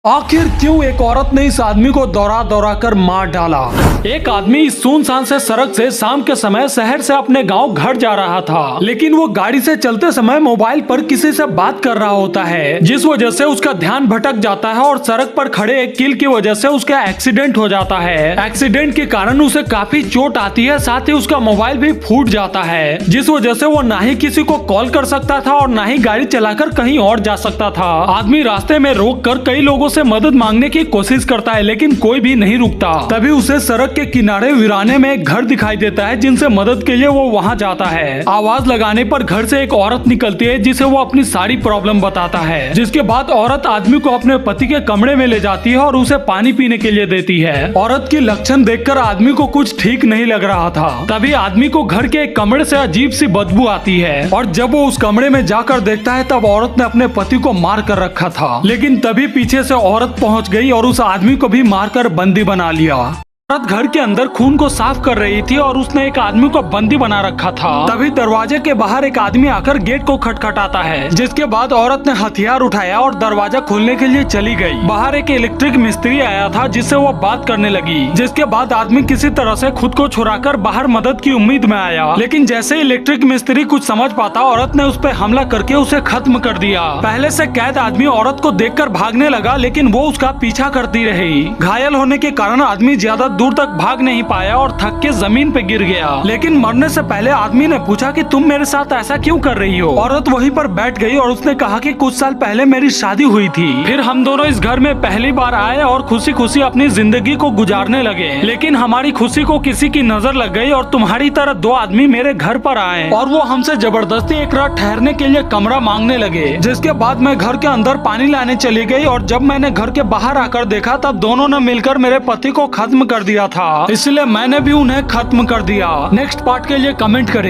आखिर क्यों एक औरत ने इस आदमी को दौड़ा दौड़ा कर मार डाला। एक आदमी इस सुनसान से सड़क से शाम के समय शहर से अपने गांव घर जा रहा था, लेकिन वो गाड़ी से चलते समय मोबाइल पर किसी से बात कर रहा होता है, जिस वजह से उसका ध्यान भटक जाता है और सड़क पर खड़े एक कील की वजह से उसका एक्सीडेंट हो जाता है। एक्सीडेंट के कारण उसे काफी चोट आती है, साथ ही उसका मोबाइल भी फूट जाता है, जिस वजह से वो ना ही किसी को कॉल कर सकता था और ना ही गाड़ी चलाकर कहीं और जा सकता था। आदमी रास्ते में रोक कर कई लोगों से मदद मांगने की कोशिश करता है, लेकिन कोई भी नहीं रुकता। तभी उसे सड़क के किनारे वीराने में एक घर दिखाई देता है, जिनसे मदद के लिए वो वहाँ जाता है। आवाज लगाने पर घर से एक औरत निकलती है, जिसे वो अपनी सारी प्रॉब्लम बताता है, जिसके बाद औरत आदमी को अपने पति के कमरे में ले जाती है और उसे पानी पीने के लिए देती है। औरत की लक्षण देखकर आदमी को कुछ ठीक नहीं लग रहा था। तभी आदमी को घर के एक कमरे से अजीब सी बदबू आती है और जब वो उस कमरे में जाकर देखता है तब औरत ने अपने पति को मार कर रखा था। लेकिन तभी पीछे से औरत पहुंच गई और उस आदमी को भी मारकर बंदी बना लिया। औरत घर के अंदर खून को साफ कर रही थी और उसने एक आदमी को बंदी बना रखा था। तभी दरवाजे के बाहर एक आदमी आकर गेट को खटखटाता है, जिसके बाद औरत ने हथियार उठाया और दरवाजा खोलने के लिए चली गई। बाहर एक इलेक्ट्रिक मिस्त्री आया था, जिससे वो बात करने लगी, जिसके बाद आदमी किसी तरह से खुद को छुड़ाकर बाहर मदद की उम्मीद में आया। लेकिन जैसे इलेक्ट्रिक मिस्त्री कुछ समझ पाता, औरत ने उस पर हमला करके उसे खत्म कर दिया। पहले से कैद आदमी औरत को देखकर भागने लगा, लेकिन वो उसका पीछा करती रही। घायल होने के कारण आदमी ज्यादा दूर तक भाग नहीं पाया और थक के जमीन पे गिर गया। लेकिन मरने से पहले आदमी ने पूछा कि तुम मेरे साथ ऐसा क्यों कर रही हो। औरत वहीं पर बैठ गई और उसने कहा कि कुछ साल पहले मेरी शादी हुई थी, फिर हम दोनों इस घर में पहली बार आए और खुशी खुशी अपनी जिंदगी को गुजारने लगे। लेकिन हमारी खुशी को किसी की नजर लग गई और तुम्हारी तरह दो आदमी मेरे घर पर आए और वो हमसे जबरदस्ती एक रात ठहरने के लिए कमरा मांगने लगे। जिसके बाद मैं घर के अंदर पानी लाने चली गई और जब मैंने घर के बाहर आकर देखा तब दोनों ने मिलकर मेरे पति को खत्म कर दिया था, इसलिए मैंने भी उन्हें खत्म कर दिया। नेक्स्ट पार्ट के लिए कमेंट करें।